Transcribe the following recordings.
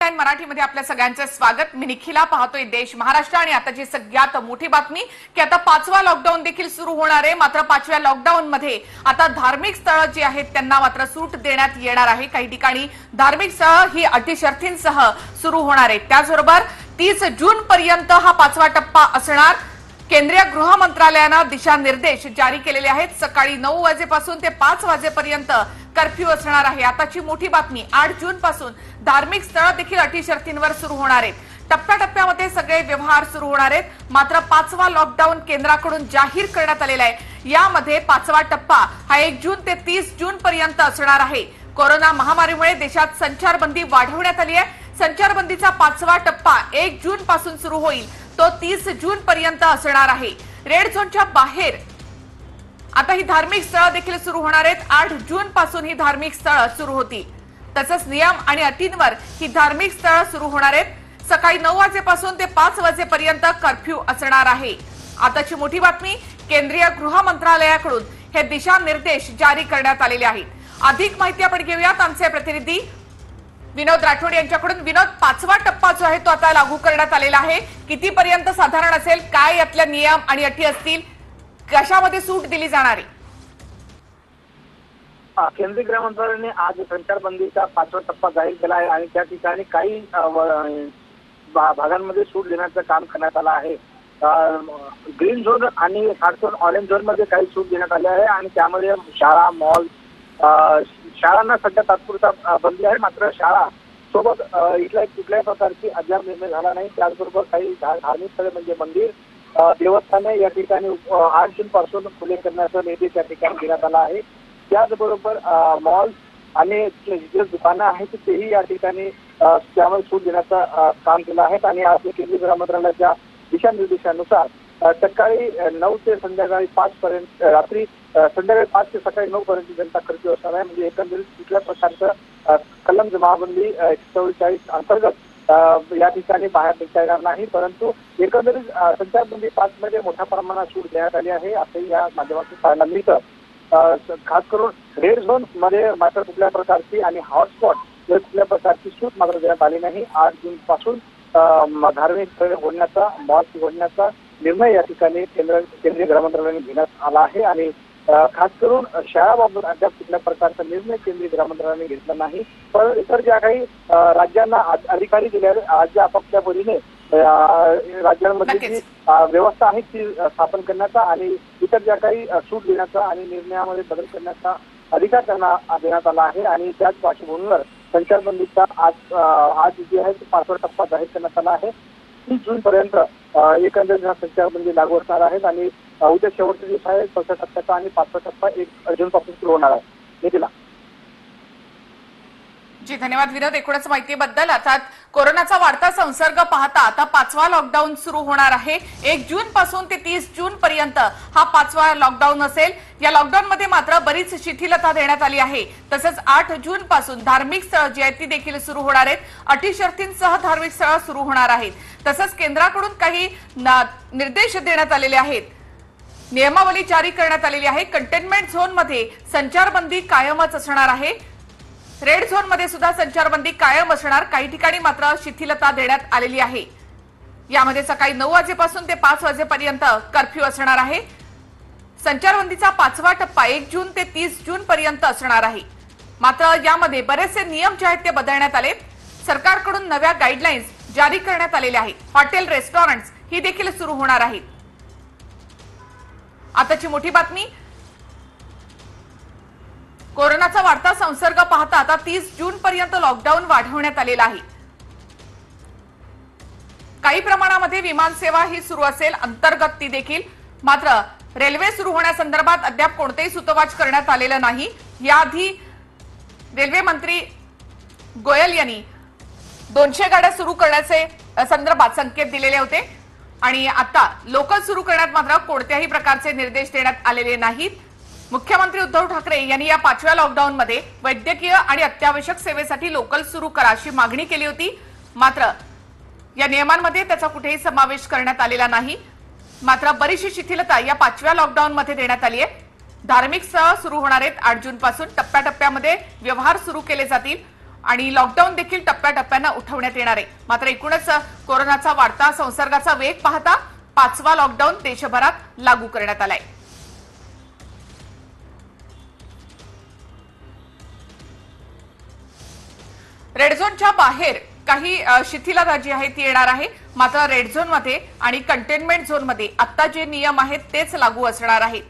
Online मराठीमध्ये आपल्या सगळ्यांचे स्वागत। मी निखिला पाहतोय देश महाराष्ट्र आणि आताची सगळ्यात मोठी बातमी की आता 5वा लॉकडाऊन देखील सुरू होणार आहे। मात्र 5व्या लॉकडाऊन मध्ये आता धार्मिक स्थळ जी आहेत त्यांना मात्र सूट देण्यात येणार आहे। काही ठिकाणी धार्मिक स्थळ ही अटी शर्तींसह सुरू होणार आहे। त्याचबरोबर 30 जून पर्यंत हा 5वा टप्पा असणार। केंद्रीय गृह मंत्रालयाने दिशानिर्देश जारी केलेले आहेत। सकाळी 9 वाजेपासून ते 5 वाजेपर्यंत कर्फ्यू असणार आहे। आताची मोठी बातमी 8 जून पासून धार्मिक स्थळ देखील अटी शर्तींवर सुरू होणार आहेत। टप्प्याटप्प्यामध्ये सगळे व्यवहार सुरू होणार आहेत। मात्र 5वा लॉकडाऊन केंद्राकडून जाहीर करण्यात आलेला आहे। यामध्ये 5वा टप्पा हा 1 जून ते 30 जून पर्यंत असणार आहे। कोरोना महामारीमुळे देशात संचारबंदी वाढवण्यात आली आहे। संचारबंदीचा 5वा टप्पा 1 जून पासून सुरू होईल, तो 30 जून पर्यंत असणार आहे। रेड झोनच्या बाहेर आता ही धार्मिक स्थळ देखील सुरू होणार आहेत। 8 जून पासून ही धार्मिक स्थळ सुरू होतील। तसंच नियम आणि अटींवर ही धार्मिक स्थळ सुरू होणार आहेत। सकाळी 9 वाजेपासून ते 5 वाजेपर्यंत कर्फ्यू असणार आहे। आताची मोठी बातमी केंद्रीय गृह मंत्रालयाकडून हे दिशानिर्देश जारी करण्यात आलेले आहेत। अधिक माहिती आपण घेऊयात आमचे प्रतिनिधी विनोद राठोड यांच्याकडून। विनोद, 5वा टप्पा जो आहे तो आता लागू करण्यात आलेला आहे। कितीपर्यंत साधारण असेल, काय यातल्या नियम आणि अटी असतील, कशामध्ये सूट दिली जाणार आहे? केंद्रीय गृह मंत्रालयाने आज संचारबंदीचा 5वा टप्पा जाहीर केला आहे आणि त्या ठिकाणी काही भागांमध्ये सूट देण्याचं काम करण्यात आलं आहे। ग्रीन झोन आणि ऑरेंज झोन मध्ये काही सूट देण्यात आली आहे आणि त्यामध्ये शाळा, मॉल, शाळांना सध्या तात्पुरता बंदी आहे। मात्र शाळा सोबत इथल्या कुठल्याही प्रकारची अद्याप निर्णय झाला नाही। त्याचबरोबर काही धार्मिक स्थळे म्हणजे मंदिर, देवस्थाने या ठिकाणी 8 जून पासून खुले करण्याचा निर्देश या ठिकाणी देण्यात आला आहे। त्याचबरोबर मॉल आणि जे दुकानं आहेत तेही या ठिकाणी त्यामध्ये सूट देण्याचं काम केलं आहे। आणि आज केंद्रीय गृह मंत्रालयाच्या दिशानिर्देशानुसार सकाळी 9 ते संध्याकाळी 5 पर्यंत, रात्री संध्याकाळी 5 ते सकाळी 9 पर्यंत जनता कर्फ्यू असणार आहे। म्हणजे एकंदरीत कुठल्या प्रकारचं कलम जमाबंदी 144 अंतर्गत या ठिकाणी बाहेर निघता येणार नाही। परंतु एकंदरीत संचारबंदी 5 मध्ये मोठ्या प्रमाणात सूट देण्यात आली आहे असं या माध्यमातून पाहायला मिळतं। खास करून रेड झोन मध्ये मात्र कुठल्या प्रकारची आणि हॉटस्पॉट कुठल्या प्रकारची सूट मात्र देण्यात आली नाही। 8 जून पासून धार्मिक स्थळे उघडण्याचा, मॉल उघडण्याचा निर्णय या ठिकाणी केंद्रीय गृह मंत्रालयाने घेण्यात आला आहे। आणि खास करून शाळाबाबत अद्याप कुठल्या प्रकारचा निर्णय केंद्रीय गृह मंत्रालयाने घेतला नाही। पण इतर ज्या काही राज्यांना अधिकारी दिले राज्य आपापल्या परीने राज्यांमध्ये जी व्यवस्था आहे ती स्थापन करण्याचा आणि इतर ज्या काही सूट देण्याचा आणि निर्णयामध्ये बदल करण्याचा अधिकार त्यांना देण्यात आला आहे। आणि त्याच पार्श्वभूमीवर संचारबंदीचा आज जी आहे 5वा टप्पा जाहीर करण्यात आला आहे। 30 जून पर्यंत एकंदरीत संचारबंदी लागू असणार आहे आणि उद्या शेवटचा दिवस आहे 4थ्या टप्प्याचा आणि 5वा टप्पा 1 जून पासून सुरू होणार आहे। निखिला जी, धन्यवाद विनोद एकूणच माहितीबद्दल। अर्थात कोरोनाचा वाढता संसर्ग पाहता आता 5वा लॉकडाऊन सुरू होणार आहे। 1 जून पासून ते 30 जून पर्यंत हा 5वा लॉकडाऊन असेल। या लॉकडाऊन मध्ये मात्र बरीच शिथिलता देण्यात आली आहे। तसंच 8 जून पासून धार्मिक स्थळ जी आहेत ती देखील सुरू होणार आहेत। अटी शर्तींसह धार्मिक स्थळ सुरू होणार आहेत। तसंच केंद्राकडून काही निर्देश देण्यात आलेले आहेत, नियमावली जारी करण्यात आलेली आहे। कंटेनमेंट झोन मध्ये संचारबंदी कायमच असणार आहे। रेड झोन मध्ये सुद्धा संचारबंदी कायम असणार। काही ठिकाणी मात्र शिथिलता देण्यात आलेली आहे। यामध्ये सकाळी 9 वाजेपासून ते 5 वाजेपर्यंत कर्फ्यू असणार आहे। संचारबंदीचा 5वा टप्पा 1 जून ते 30 जून पर्यंत असणार आहे। मात्र यामध्ये बरेचसे नियम जे आहेत ते बदलण्यात आले। सरकारकडून नव्या गाईडलाईन्स जारी करण्यात आलेल्या आहेत। हॉटेल, रेस्टॉरंट्स ही देखील सुरू होणार आहेत। आताची मोठी बातमी, कोरोनाचा वाढता संसर्ग पाहता आता 30 जून पर्यंत लॉकडाऊन वाढवण्यात आलेला आहे। काही प्रमाणामध्ये विमान सेवा ही सुरू असेल, अंतर्गत ती देखील। मात्र रेल्वे सुरू होण्यासंदर्भात अद्याप कोणतेही सूतोवाच करण्यात आलेलं नाही। याआधी रेल्वे मंत्री गोयल यांनी 200 गाड्या सुरू करण्याचे संदर्भात संकेत दिलेले होते आणि आता लोकल सुरू करण्यात मात्र कोणत्याही प्रकारचे निर्देश देण्यात आलेले नाहीत। मुख्यमंत्री उद्धव ठाकरे यांनी या 5व्या लॉकडाऊन मध्ये वैद्यकीय आणि अत्यावश्यक सेवेसाठी लोकल सुरू करा अशी मागणी केली होती। मात्र या नियमांमध्ये त्याचा कुठेही समावेश करण्यात आलेला नाही। मात्र बरीचशी शिथिलता या 5व्या लॉकडाऊन मध्ये देण्यात आली आहे। धार्मिक स्थळ सुरू होणार आहेत 8 जून पासून। टप्प्याटप्प्यामध्ये व्यवहार सुरू केले जातील आणि लॉकडाऊन देखील टप्प्याटप्प्यानं उठवण्यात येणार आहे। मात्र एकूणच कोरोनाचा वाढता संसर्गाचा वेग पाहता 5वा लॉकडाऊन देशभरात लागू करण्यात आलाय। रेड झोनच्या बाहेर काही शिथिलता जी आहे ती येणार आहे। मात्र रेड झोन मध्ये आणि कंटेनमेंट झोन मध्ये आता जे नियम आहेत तेच लागू असणार आहेत।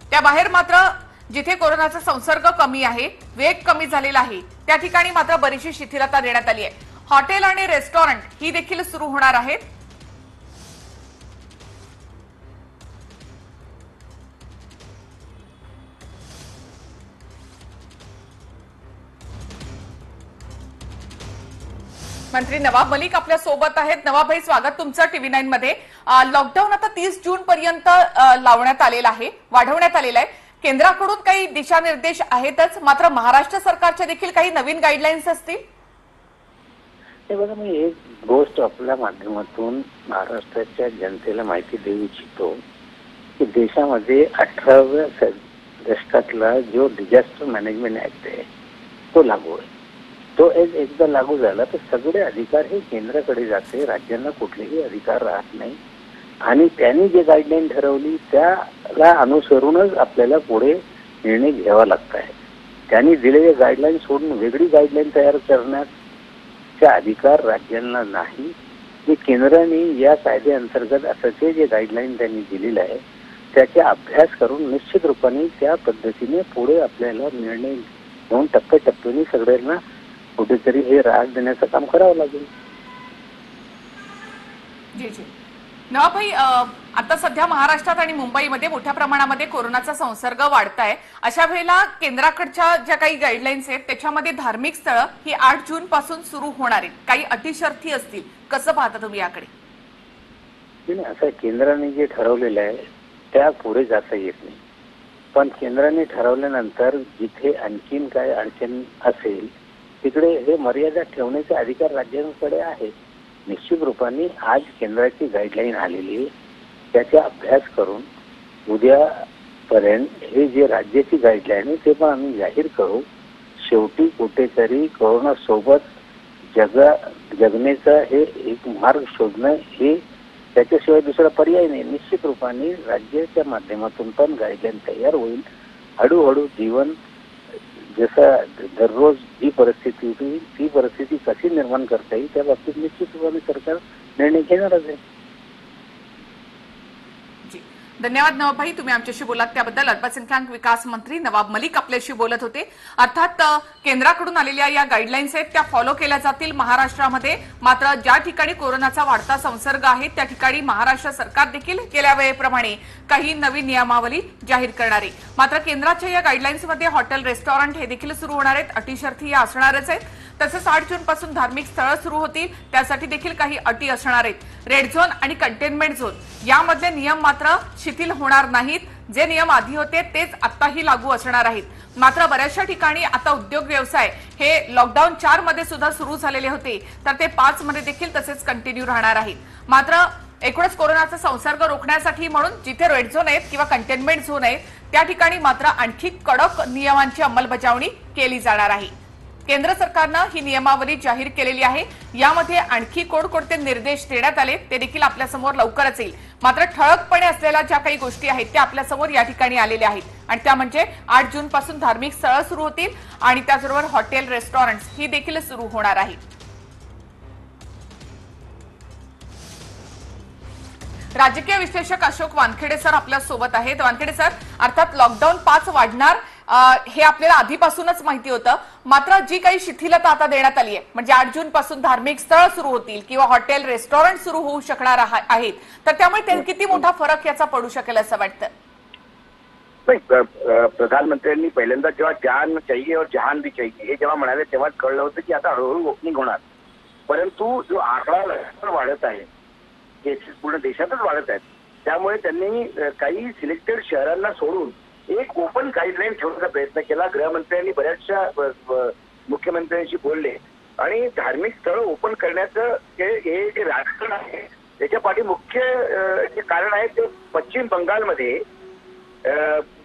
त्या बाहेर मात्र जिथे कोरोनाचा संसर्ग कमी आहे, वेग कमी झालेला आहे, त्या ठिकाणी मात्र बरीचशी शिथिलता देण्यात आली आहे। हॉटेल आणि रेस्टॉरंट ही देखील सुरू होणार आहेत। मंत्री नवाब मलिक आपल्या सोबत आहेत। नवाब भाई, स्वागत तुमचं TV9 मध्ये। लॉकडाऊन आता 30 जून पर्यंत लावण्यात आलेला आहे, वाढवण्यात आलेला आहे। केंद्राकडून काही दिशानिर्देश आहेतच, मात्र महाराष्ट्र सरकारच्या देखील काही नवीन गाईडलाईन्स असतील? हे बघा, मी एक गोष्ट आपल्या माध्यमातून महाराष्ट्राच्या जनतेला माहिती देऊ इच्छितो की देशामध्ये 18व्या दशकातला जो डिझास्टर मॅनेजमेंट ऍक्ट आहे तो लागू आहे। तो एकदा लागू झाला तर सगळे अधिकार हे केंद्राकडे जाते, राज्यांना कुठलेही अधिकार राहत नाही। आणि त्यांनी जे गाईडलाईन ठरवली त्याला अनुसरूनच आपल्याला पुढे निर्णय घ्यावा लागत आहे। त्यांनी दिलेले गाईडलाईन सोडून वेगळी गाईडलाईन तयार करण्याचा अधिकार राज्यांना नाही। जे केंद्राने या कायद्याअंतर्गत असंचे जे गाईडलाईन त्यांनी दिलेले आहे त्याचा अभ्यास करून निश्चित रूपाने त्या पद्धतीने पुढे आपल्याला निर्णय घेऊन टप्प्याटप्प्याने सगळ्यांना कुठेतरी हे राहत देण्याचं काम करावं लागेल। जी जी नवाब भाई, आता सध्या महाराष्ट्रात आणि मुंबईमध्ये मोठ्या प्रमाणामध्ये कोरोनाचा संसर्ग वाढताय। अशा वेळेला केंद्राकडच्या ज्या काही गाईडलाईन्स आहेत त्याच्यामध्ये धार्मिक स्थळं ही 8 जून पासून सुरू होणार आहेत, काही अटी शर्ती असतील, कसं पाहता तुम्ही याकडे? असं केंद्राने जे ठरवलेलं आहे त्या पुढे जाता येत नाही, पण केंद्राने ठरवल्यानंतर जिथे आणखीन काय अडचण असेल तिकडे हे मर्यादा ठेवण्याचे अधिकार राज्यांकडे आहे। निश्चित रूपाने आज केंद्राची गाईडलाईन आलेली त्याचा अभ्यास करून उद्यापर्यंत हे जे राज्याची गाईडलाईन आहे ते पण आम्ही जाहीर करू। शेवटी कुठेतरी कोरोना सोबत जगण्याचा हे एक मार्ग शोधणं हे त्याच्याशिवाय दुसरा पर्याय नाही। निश्चित रूपाने राज्याच्या माध्यमातून पण गाईडलाईन तयार होईल। हळूहळू जीवन जसं दररोज जी परिस्थिती होती ती परिस्थिती कशी निर्माण करता येईल त्या बाबतीत निश्चित रूपाने सरकार निर्णय घेणारच आहे। धन्यवाद नवाब भाई, तुम्ही आमच्याशी बोलात त्याबद्दल। अल्पसंख्याक विकास मंत्री नवाब मलिक आपल्याशी बोलत होते। अर्थात केंद्राकडून आलेल्या या गाईडलाईन्स आहेत त्या फॉलो केल्या जातील महाराष्ट्रामध्ये। मात्र ज्या ठिकाणी कोरोनाचा वाढता संसर्ग आहे त्या ठिकाणी महाराष्ट्र सरकार देखील गेल्या वेळेप्रमाणे काही नवीन नियमावली जाहीर करणार आहे। मात्र केंद्राच्या या गाईडलाईन्समध्ये हॉटेल, रेस्टॉरंट हे देखील सुरू होणार आहेत, अटी शर्ती या असणारच आहेत। तसंच 8 जून पासून धार्मिक स्थळं सुरू होतील, त्यासाठी देखील काही अटी असणार आहेत। रेड झोन आणि कंटेनमेंट झोन यामधले नियम मात्र शिथिल होणार नाहीत, जे नियम आधी होते तेच आताही लागू असणार आहेत। मात्र बऱ्याचशा ठिकाणी आता उद्योग व्यवसाय हे लॉकडाऊन 4 मध्ये सुद्धा सुरू झालेले होते, तर ते 5 मध्ये देखील तसेच कंटिन्यू राहणार आहेत। मात्र एकूणच कोरोनाचा संसर्ग रोखण्यासाठी म्हणून जिथे रेड झोन आहेत किंवा कंटेनमेंट झोन आहेत त्या ठिकाणी मात्र आणखी कडक नियमांची अंमलबजावणी केली जाणार आहे। केंद्र सरकारनं ही नियमावली जाहीर केलेली आहे। यामध्ये आणखी कोणकोणते निर्देश देण्यात आले ते देखील आपल्या समोर लवकरच येईल। मात्र ठळकपणे असलेल्या ज्या काही गोष्टी आहेत त्या आपल्या समोर या ठिकाणी आलेल्या आहेत आणि त्या म्हणजे 8 जून पासून धार्मिक स्थळं सुरू होतील आणि त्याचबरोबर हॉटेल, रेस्टॉरंट्स ही देखील सुरू होणार आहेत। राजकीय विश्लेषक अशोक वानखेडे सर आपल्या सोबत आहेत। वानखेडे सर, अर्थात लॉकडाऊन 5 वाढणार हे आपल्याला आधीपासूनच माहिती होतं, मात्र जी काही शिथिलता आता देण्यात आली आहे म्हणजे 8 जून पासून धार्मिक स्थळ सुरू होतील किंवा हॉटेल, रेस्टॉरंट सुरू होऊ शकणार आहेत, तर त्यामुळे किती मोठा फरक याचा पडू शकेल असं वाटतं? प्रधानमंत्र्यांनी पहिल्यांदा जेव्हा जान चाहिए और जहान भी चाहिए हे जेव्हा म्हणाले तेव्हाच कळलं होतं की आता हळूहळू ओपनिंग होणार। परंतु जो आकडा लगातार वाढत आहे, केसेस पूर्ण देशातच वाढत आहेत, त्यामुळे त्यांनी काही सिलेक्टेड शहरांना सोडून एक ओपन गाईडलाईन ठेवण्याचा प्रयत्न केला। गृहमंत्र्यांनी बऱ्याचशा मुख्यमंत्र्यांशी बोलले आणि धार्मिक स्थळ ओपन करण्याचं हे जे राजकारण आहे त्याच्या पाठी मुख्य जे कारण आहे ते पश्चिम बंगालमध्ये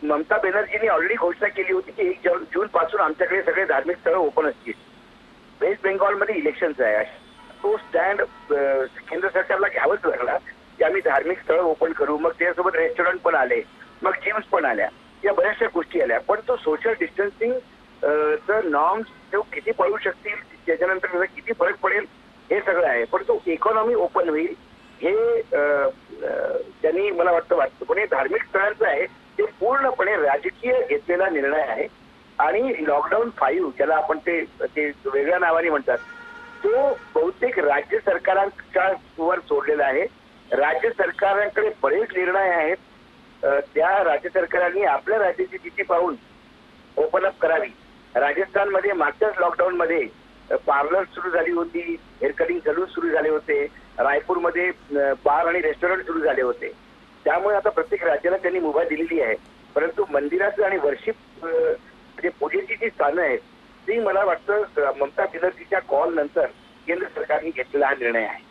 ममता बॅनर्जींनी ऑलरेडी घोषणा केली होती की 1 जून पासून आमच्याकडे सगळे धार्मिक स्थळ ओपन असतील. वेस्ट बेंगॉलमध्ये इलेक्शन्स आहे. तो स्टँड केंद्र सरकारला घ्यावाच लागला की आम्ही धार्मिक स्थळ ओपन करू. मग त्यासोबत रेस्टॉरंट पण आले, मग जिम्स पण आल्या, या बऱ्याचशा गोष्टी आल्या. पण तो सोशल डिस्टन्सिंग नॉर्म्स तो किती पळू शकतील, त्याच्यानंतर त्याचा किती फरक पडेल हे सगळं आहे. पण तो इकॉनॉमी ओपन होईल हे त्यांनी मला वाटतं. पण हे धार्मिक स्थळांचं आहे ते पूर्णपणे राजकीय घेतलेला निर्णय आहे. आणि लॉकडाऊन 5 ज्याला आपण ते वेगळ्या नावाने म्हणतात, तो बहुतेक राज्य सरकारांच्या वर सोडलेला आहे. राज्य सरकारांकडे बरेच निर्णय आहेत. त्या राज्य सरकारांनी आपल्या राज्याची स्थिती पाहून ओपन अप करावी. राजस्थानमध्ये मागच्याच लॉकडाऊनमध्ये पार्लर सुरू झाली होती, हेअर कटिंग सलून सुरू झाले होते, रायपूरमध्ये बार आणि रेस्टॉरंट सुरू झाले होते. त्यामुळे आता प्रत्येक राज्याला त्यांनी मुभा दिलेली आहे. परंतु मंदिराचं आणि वर्शिप म्हणजे पूजेची जी स्थानं आहेत ती मला वाटतं ममता बॅनर्जीच्या कॉल नंतर केंद्र सरकारने घेतलेला हा निर्णय आहे.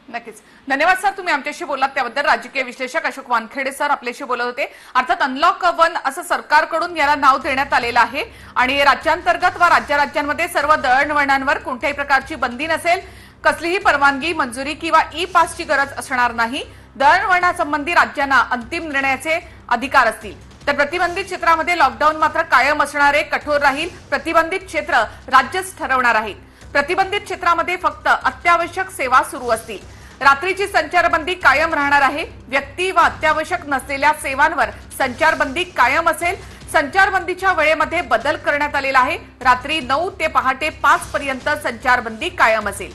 नक्कीच, धन्यवाद सर, तुम्ही आमच्याशी बोललात त्याबद्दल. राजकीय विश्लेषक अशोक वानखेडे सर आपल्याशी बोलत होते. अर्थात अनलॉक 1 असं सरकारकडून याला नाव देण्यात आलेलं आहे आणि राज्यांतर्गत व राज्यांमध्ये सर्व दळणवळणांवर कोणत्याही प्रकारची बंदी नसेल, कसलीही परवानगी, मंजुरी किंवा ई पासची गरज असणार नाही. दळणवळणासंबंधी राज्यांना अंतिम निर्णयाचे अधिकार असतील. तर प्रतिबंधित क्षेत्रामध्ये लॉकडाऊन मात्र कायम असणार आहे, कठोर राहील. प्रतिबंधित क्षेत्र राज्यच ठरवणार आहेत. प्रतिबंधित क्षेत्रामध्ये फक्त अत्यावश्यक सेवा सुरू असतील. रात्रीची संचारबंदी कायम राहणार आहे. व्यक्ती व अत्यावश्यक नसलेल्या सेवांवर संचारबंदी कायम असेल. संचारबंदीच्या वेळेमध्ये बदल करण्यात आलेला आहे. रात्री 9 ते पहाटे 5 पर्यंत संचारबंदी कायम असेल.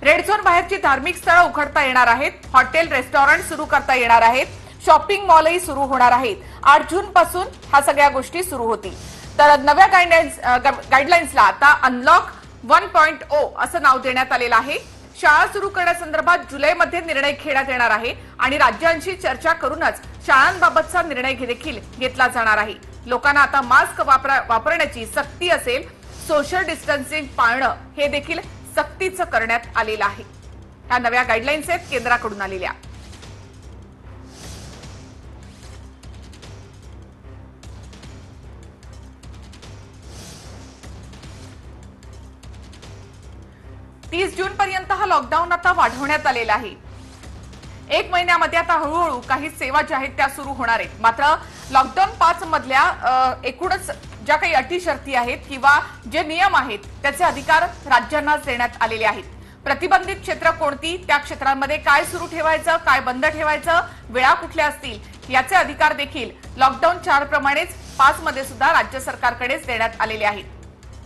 रेड झोन बाहेरची धार्मिक स्थळं उघडता येणार आहेत. हॉटेल, रेस्टॉरंट सुरू करता येणार आहेत. शॉपिंग मॉलही सुरू होणार आहेत. 8 जून पासून ह्या सगळ्या गोष्टी सुरू होतील. तर नव्या गाईडलाईन्सला आता अनलॉक 1.0 असं नाव देण्यात आलेलं आहे. शाळा सुरू करण्यासंदर्भात जुलैमध्ये निर्णय घेण्यात येणार आहे आणि राज्यांशी चर्चा करूनच शाळांबाबतचा निर्णय देखील घेतला जाणार आहे. लोकांना आता मास्क वापरण्याची सक्ती असेल. सोशल डिस्टन्सिंग पाळणं हे देखील सक्तीचं करण्यात आलेलं आहे. ह्या नव्या गाईडलाईन्स आहेत केंद्राकडून आलेल्या. जून पर्यंत हा लॉकडाऊन आता वाढवण्यात आलेला आहे. 1 महिन्यामध्ये आता हळूहळू काही सेवा ज्या आहेत त्या सुरू होणार आहेत. मात्र लॉकडाऊन 5 मधल्या एकूणच ज्या काही अटी शर्ती आहेत किंवा जे नियम आहेत त्याचे अधिकार राज्यांनाच देण्यात आलेले आहेत. प्रतिबंधित क्षेत्र कोणती, त्या क्षेत्रांमध्ये काय सुरू ठेवायचं, काय बंद ठेवायचं, वेळा कुठल्या असतील याचे अधिकार देखील लॉकडाऊन 4 प्रमाणेच 5 मध्ये सुद्धा राज्य सरकारकडेच देण्यात आलेले आहेत.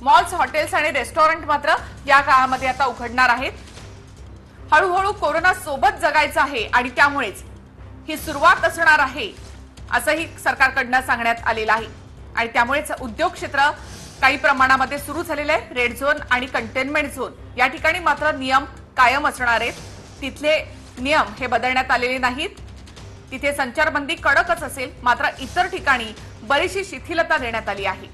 मॉल्स, हॉटेल्स आणि रेस्टॉरंट मात्र या काळामध्ये आता उघडणार आहेत. हळूहळू कोरोना सोबत जगायचं आहे आणि त्यामुळेच ही सुरुवात असणार आहे असंही सरकारकडनं सांगण्यात आलेलं आहे. आणि त्यामुळेच उद्योग क्षेत्र काही प्रमाणामध्ये सुरू झालेलं आहे. रेड झोन आणि कंटेनमेंट झोन या ठिकाणी मात्र नियम कायम असणार आहेत. तिथले नियम हे बदलण्यात आलेले नाहीत. तिथे संचारबंदी कडकच असेल. मात्र इतर ठिकाणी बरीचशी शिथिलता देण्यात आली आहे.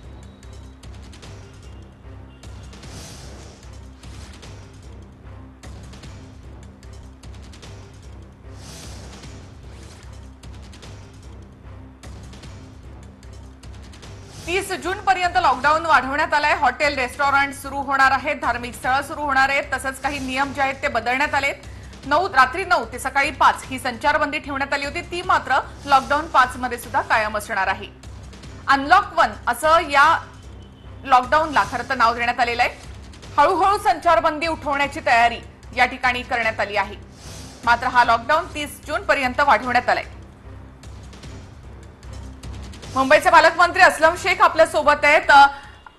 जून पर्यंत लॉकडाऊन वाढवण्यात आलाय. हॉटेल, रेस्टॉरंट सुरू होणार आहेत. धार्मिक स्थळं सुरू होणार आहेत. तसंच काही नियम जे आहेत ते बदलण्यात आलेत. रात्री 9 ते सकाळी 5 ही संचारबंदी ठेवण्यात आली होती. ती मात्र लॉकडाऊन 5 मध्ये सुद्धा कायम असणार आहे. अनलॉक 1 असं या लॉकडाऊनला खरं तर नाव देण्यात आलेलं आहे. हळूहळू संचारबंदी उठवण्याची तयारी या ठिकाणी करण्यात आली आहे. मात्र हा लॉकडाऊन 30 जून पर्यंत वाढवण्यात आलाय. मुंबईचे पालकमंत्री अस्लम शेख आपल्या सोबत आहेत.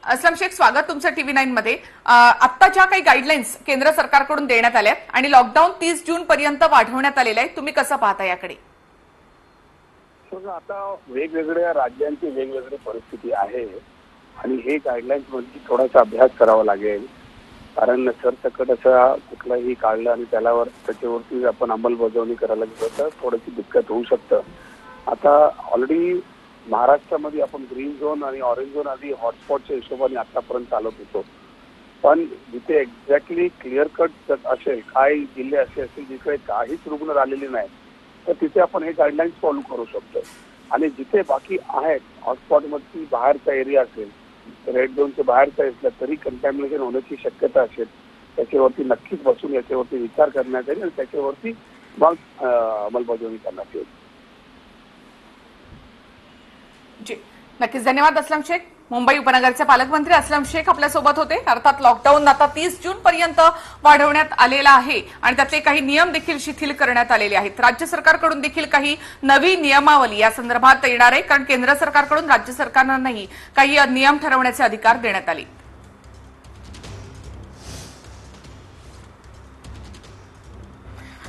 अस्लम शेख, स्वागत तुमचं TV9 मध्ये. आता ज्या काही गाईडलाईन्स केंद्र सरकारकडून देण्यात आल्या आणि लॉकडाऊन 30 जून पर्यंत वाढवण्यात आलेलं आहे, तुम्ही कसं पाहता याकडे? आता वेगवेगळ्या राज्यांची वेगवेगळी परिस्थिती आहे आणि हे गाईडलाईन्स मध्ये थोडासा अभ्यास करावा लागेल. कारण सरसकट असं कुठलाही काढलं आणि त्याच्यावरती आपण अंमलबजावणी करायला गेलो तर थोडीशी दिक्कत होऊ शकतं. आता ऑलरेडी महाराष्ट्रामध्ये आपण ग्रीन झोन आणि ऑरेंज झोन आधी हॉटस्पॉटच्या हिशोबाने आतापर्यंत चालत होतो. पण जिथे एक्झॅक्टली क्लिअर कट असेल, काही जिल्हे असे असतील जिकडे काहीच रुग्ण आलेले नाही, तर तिथे आपण हे गाईडलाईन्स फॉलो करू शकतो. आणि जिथे बाकी आहेत हॉटस्पॉटवरती बाहेरचा एरिया असेल, रेड झोनच्या बाहेरचा असला तरी कंटॅमिनेशन होण्याची शक्यता असेल, त्याच्यावरती नक्कीच बसून याच्यावरती विचार करण्यात येईल आणि त्याच्यावरती मग अंमलबजावणी करण्यात येईल. जी नक्कीच, धन्यवाद असलम शेख. मुंबई उपनगरचे पालकमंत्री असलम शेख आपल्यासोबत होते. अर्थात लॉकडाऊन आता 30 जून पर्यंत वाढवण्यात आलेला आहे आणि त्यातले काही नियम देखील शिथिल करण्यात आलेले आहेत. राज्य सरकारकडून देखील काही नवी नियमावली या संदर्भात येणार आहे, कारण केंद्र सरकारकडून राज्य सरकारांनाही काही नियम ठरवण्याचे अधिकार देण्यात आले.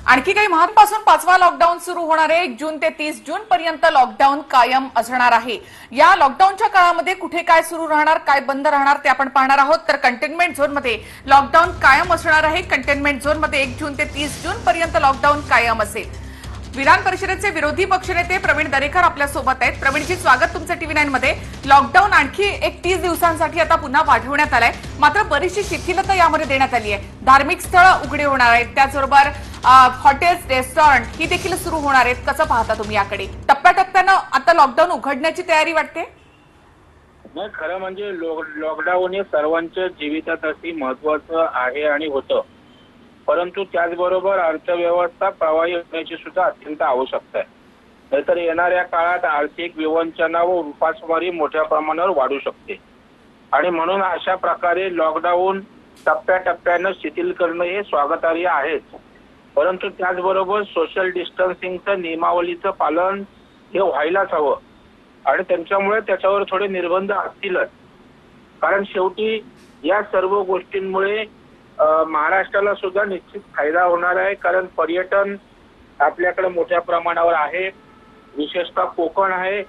आणखी काही महत्त्वापासून 5वा लॉकडाऊन सुरू होणार आहे. 1 जून ते 30 जून पर्यंत लॉकडाऊन कायम असणार आहे. या लॉकडाऊनच्या काळामध्ये कुठे काय सुरू राहणार, काय बंद राहणार ते आपण पाहणार आहोत. तर कंटेनमेंट झोनमध्ये लॉकडाऊन कायम असणार आहे. कंटेनमेंट झोनमध्ये 1 जून ते 30 जून पर्यंत लॉकडाऊन कायम असेल. विधान परिषदेचे विरोधी पक्षनेते प्रवीण दरेकर आपल्यासोबत आहेत. प्रवीणजी, स्वागत तुमचं TV9 मध्ये. लॉकडाऊन आणखी 30 दिवसांसाठी आता पुन्हा वाढवण्यात आलाय, मात्र बरीचशी शिथिलता यामध्ये देण्यात आली आहे. धार्मिक स्थळं उघडे होणार आहेत, त्याचबरोबर हॉटेल्स, रेस्टॉरंट ही देखील सुरू होणार आहेत. कसं पाहता तुम्ही याकडे? टप्प्याटप्प्यानं आता लॉकडाऊन उघडण्याची तयारी वाटते? नाही, खरं म्हणजे लॉकडाऊन हे सर्वांच्या जीवितात अति महत्वाचं आहे आणि होतं, परंतु त्याचबरोबर अर्थव्यवस्था प्रवाही होण्याची सुद्धा अत्यंत आवश्यकता आहे. नाहीतर येणाऱ्या काळात आर्थिक विवंचना व उपासमारी मोठ्या प्रमाणावर वाढू शकते आणि म्हणून अशा प्रकारे लॉकडाऊन टप्प्याटप्प्यानं शिथिल करणं हे स्वागतार्ह आहेच. परंतु त्याचबरोबर सोशल डिस्टन्सिंगचं नियमावलीचं पालन हे व्हायलाच हवं आणि त्यांच्यामुळे त्याच्यावर थोडे निर्बंध असतीलच. कारण शेवटी या सर्व गोष्टींमुळे महाराष्ट्राला सुद्धा निश्चित फायदा होणार आहे. कारण पर्यटन आपल्याकडे मोठ्या प्रमाणावर आहे, विशेषतः कोकण आहे,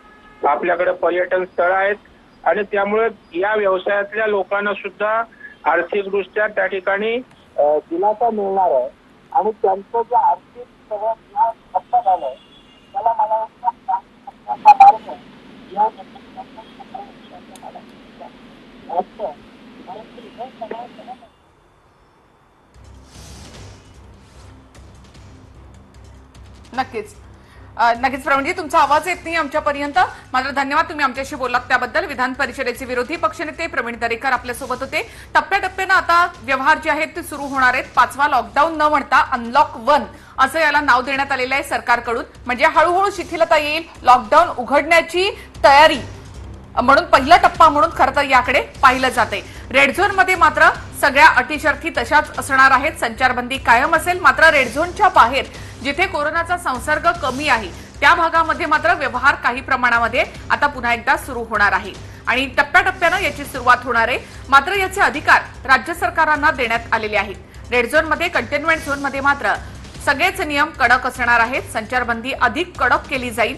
आपल्याकडे पर्यटन स्थळ आहेत आणि त्यामुळे या व्यवसायातल्या लोकांना सुद्धा आर्थिकदृष्ट्या त्या ठिकाणी दिलासा मिळणार आहे आणि त्यांचं जे आर्थिक सगळं ठप्प झालंय त्याला मला नक्कीच नक्कीच प्रवीणजी, तुमचा आवाज येत नाही आमच्यापर्यंत, मात्र धन्यवाद तुम्ही आमच्याशी बोललात त्याबद्दल. विधान परिषदेचे विरोधी पक्षनेते प्रवीण दरेकर आपल्यासोबत होते. टप्प्याटप्प्यानं आता व्यवहार जे आहेत ते सुरू होणार आहेत. 5वा लॉकडाऊन न म्हणता अनलॉक 1 असं याला नाव देण्यात आलेलं आहे सरकारकडून. म्हणजे हळूहळू शिथिलता येईल, लॉकडाऊन उघडण्याची तयारी म्हणून पहिला टप्पा म्हणून खरं तर याकडे पाहिलं जाते. रेड झोन मध्ये मात्र सगळ्या अटी शर्ती तशाच असणार आहेत. संचारबंदी कायम असेल, मात्र रेड झोनच्या बाहेर जिथे कोरोनाचा संसर्ग कमी आहे त्या भागामध्ये मात्र व्यवहार काही प्रमाणामध्ये आता पुन्हा एकदा सुरू होणार आहे आणि टप्प्याटप्प्यानं याची सुरुवात होणार आहे. मात्र याचे अधिकार राज्य सरकारांना देण्यात आलेले आहेत. रेड झोनमध्ये, कंटेनमेंट झोनमध्ये मात्र सगळेच नियम कडक असणार आहेत. संचारबंदी अधिक कडक केली जाईल.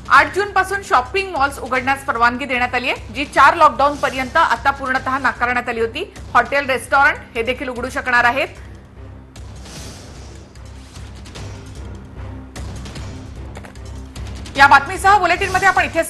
8 जून पासून शॉपिंग मॉल्स उघडण्यास परवानगी देण्यात आली आहे, जी 4 लॉकडाऊन पर्यंत आता पूर्णतः नाकारण्यात आली होती. हॉटेल, रेस्टॉरंट हे देखील उघडू शकणार आहेत. या बातमीसह बुलेटिनमध्ये आपण इथे